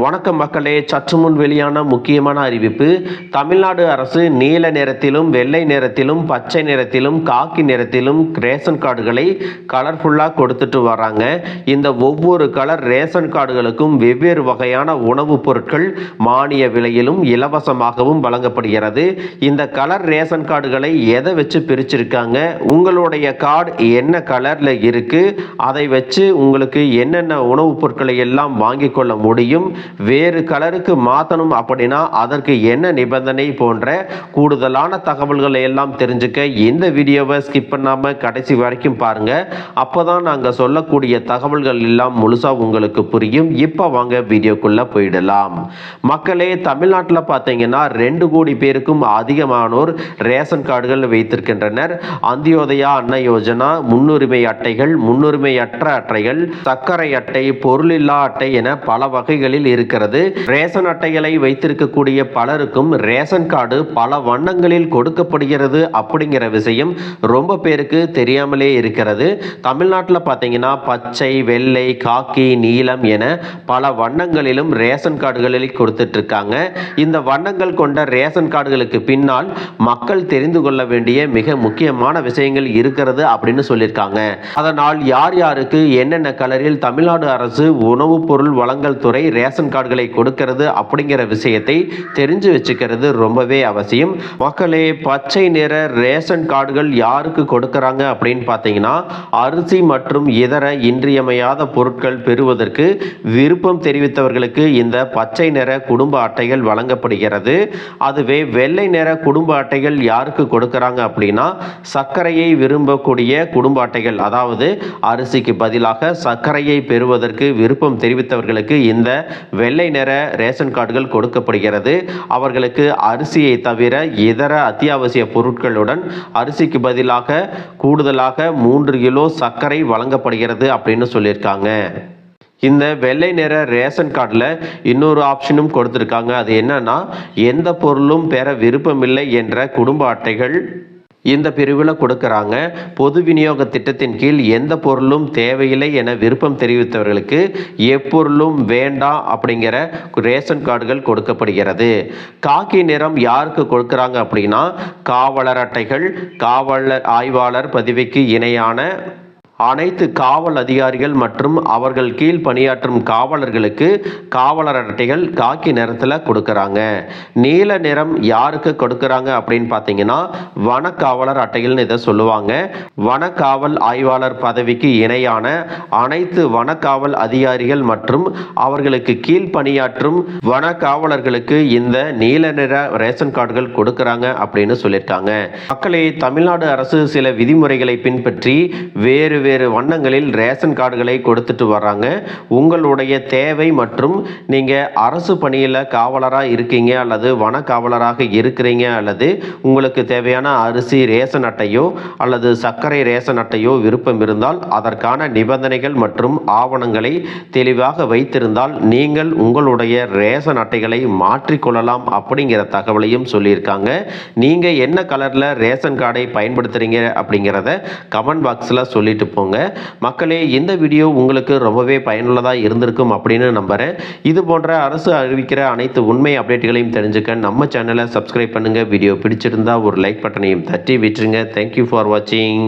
வணக்கம் மக்களே, சற்று முன் வெளியான முக்கியமான அறிவிப்பு. தமிழ்நாடு அரசு நீல நிறத்திலும் வெள்ளை நிறத்திலும் பச்சை நிறத்திலும் காக்கி நிறத்திலும் ரேஷன் கார்டுகளை கலர்ஃபுல்லாக கொடுத்துட்டு வராங்க. இந்த ஒவ்வொரு கலர் ரேஷன் கார்டுகளுக்கும் வெவ்வேறு வகையான உணவுப் பொருட்கள் மானிய விலையிலும் இலவசமாகவும் வழங்கப்படுகிறது. இந்த கலர் ரேஷன் கார்டுகளை எதை வச்சு பிரிச்சிருக்காங்க, உங்களுடைய கார்டு என்ன கலரில் இருக்கு, அதை வச்சு உங்களுக்கு என்னென்ன உணவுப் பொருட்களை எல்லாம் வாங்கிக் கொள்ள முடியும், வேறு கலருக்கு மாற்றணும் அப்படின்னா அதற்கு என்ன நிபந்தனை போன்ற கூடுதலான தகவல்களை எல்லாம் தெரிஞ்சுக்க இந்த வீடியோவை ஸ்கிப் பண்ணாம கடைசி வரைக்கும் பாருங்க. அப்போதான் நாங்கள் சொல்லக்கூடிய தகவல்கள் எல்லாம் முழுசா உங்களுக்கு புரியும். இப்போ வாங்க வீடியோக்குள்ள போயிடலாம். மக்களே, தமிழ்நாட்டில் பார்த்தீங்கன்னா 2 கோடி பேருக்கும் அதிகமானோர் ரேஷன் கார்டுகள் வைத்திருக்கின்றனர். அந்தியோதயா அன்ன யோஜனா, முன்னுரிமை அட்டைகள், முன்னுரிமையற்ற அட்டைகள், சர்க்கரை அட்டை, பொருளில்லா அட்டை என பல வகைகளில் இருக்கிறது. ரேஷன் அட்டைகளை வைத்திருக்கக்கூடிய பலருக்கும் ரேஷன் கார்டு பல வண்ணங்களில் கொடுக்கப்படுகிறது அப்படிங்கிற விஷயம் ரொம்ப பேருக்கு தெரியாமலே இருக்கிறது. தமிழ்நாட்டில் பார்த்தீங்கன்னா பச்சை, வெள்ளை, காக்கி, நீலம் என பல வண்ணங்களிலும் ரேஷன் கார்டுகளில் கொடுத்துட்டு இருக்காங்க. இந்த வண்ணங்கள் கொண்ட ரேஷன் கார்டுகளுக்கு பின்னால் மக்கள் தெரிந்து கொள்ள வேண்டிய மிக முக்கியமான விஷயங்கள் இருக்கிறது அப்படின்னு சொல்லியிருக்காங்க. அதனால் யார் யாருக்கு என்னென்ன கலரில் தமிழ்நாடு அரசு உணவுப் பொருள் வழங்கல் துறை ரேஷன் கார்டுகளை கொடுக்கிறது அப்படிங்கிற விஷயத்தை தெரிஞ்சு வச்சுக்கிறது ரொம்பவே அவசியம். மக்களே, பச்சை நிற ரேஷன் கார்டுகள் யாருக்கு கொடுக்கறாங்க அப்படின்னு பார்த்தீங்கன்னா, அரிசி மற்றும் இதர இன்றியமையாத பொருட்கள் பெறுவதற்கு விருப்பம் தெரிவித்தவர்களுக்கு இந்த பச்சை நிற குடும்ப அட்டைகள் வழங்கப்படுகிறது. அதுவே வெள்ளை நிற குடும்ப அட்டைகள் யாருக்கு கொடுக்கறாங்க அப்படின்னா, சர்க்கரையை விரும்பக்கூடிய குடும்ப அட்டைகள், அதாவது அரிசிக்கு பதிலாக சர்க்கரையை பெறுவதற்கு விருப்பம் தெரிவித்தவர்களுக்கு இந்த வெள்ளை நிற ரேஷன் கார்டுகள் கொடுக்கப்படுகிறது. அவர்களுக்கு அரிசியை தவிர இதர அத்தியாவசிய பொருட்களுடன் அரிசிக்கு பதிலாக கூடுதலாக 3 கிலோ சர்க்கரை வழங்கப்படுகிறது அப்படின்னு சொல்லியிருக்காங்க. இந்த வெள்ளை நிற ரேஷன் கார்டில் இன்னொரு ஆப்ஷனும் கொடுத்துருக்காங்க. அது என்னன்னா, எந்த பொருளும் பெற விருப்பமில்லை என்ற குடும்ப அட்டைகள் இந்த பிரிவில் கொடுக்கறாங்க. பொது விநியோக திட்டத்தின் கீழ் எந்த பொருளும் தேவையில்லை என விருப்பம் தெரிவித்தவர்களுக்கு எப்பொருளும் வேண்டாம் அப்படிங்கிற ரேஷன் கார்டுகள் கொடுக்கப்படுகிறது. காக்கி நிறம் யாருக்கு கொடுக்கறாங்க அப்படின்னா, காவலர் அட்டைகள், காவலர் ஆய்வாளர் பதவிக்கு இணையான அனைத்து காவல் அதிகாரிகள் மற்றும் அவர்கள் கீழ் பணியாற்றும் காவலர்களுக்கு காவலர் அட்டைகள் காக்கி நிறத்தில் கொடுக்கறாங்க. நீல நிறம் யாருக்கு கொடுக்கறாங்க அப்படின்னு பார்த்தீங்கன்னா, வனக்காவலர் அட்டைகள்னு இதை சொல்லுவாங்க. வனக்காவல் ஆய்வாளர் பதவிக்கு இணையான அனைத்து வனக்காவல் அதிகாரிகள் மற்றும் அவர்களுக்கு கீழ் பணியாற்றும் வனக்காவலர்களுக்கு இந்த நீல நிற ரேஷன் கார்டுகள் கொடுக்கறாங்க அப்படின்னு சொல்லியிருக்காங்க. மக்களே, தமிழ்நாடு அரசு சில விதிமுறைகளை பின்பற்றி வேறு வண்ணங்களில் ரேஷன் கார்டுகளை கொடுத்துட்டு வர்றாங்க. உங்களுடைய தேவை மற்றும் நீங்க அரசு பணியில் காவலராக இருக்கீங்க அல்லது வன காவலராக இருக்கிறீங்க அல்லது உங்களுக்கு தேவையான அரிசி ரேஷன் அட்டையோ அல்லது சர்க்கரை ரேஷன் அட்டையோ விருப்பம் இருந்தால் அதற்கான நிபந்தனைகள் மற்றும் ஆவணங்களை தெளிவாக வைத்திருந்தால் நீங்கள் உங்களுடைய ரேஷன் அட்டைகளை மாற்றிக்கொள்ளலாம் அப்படிங்கிற தகவலையும் சொல்லியிருக்காங்க. நீங்க என்ன கலர்ல ரேஷன் கார்டை பயன்படுத்துறீங்க அப்படிங்கிறத கமெண்ட் பாக்ஸில் சொல்லிட்டு போங்க. மக்களே, இந்த வீடியோ உங்களுக்கு ரொம்பவே பயனுள்ளதாக இருந்திருக்கும் அப்படின்னு நம்புறேன். இது போன்ற அரசு அறிவிக்கிற அனைத்து உண்மை அப்டேட்டுகளையும் தெரிஞ்சுக்க நம்ம சேனலை சப்ஸ்கிரைப் பண்ணுங்க. வீடியோ பிடிச்சிருந்தா ஒரு லைக் பட்டனையும் தட்டி விட்டுருங்க. தேங்க்யூ ஃபார் வாட்சிங்.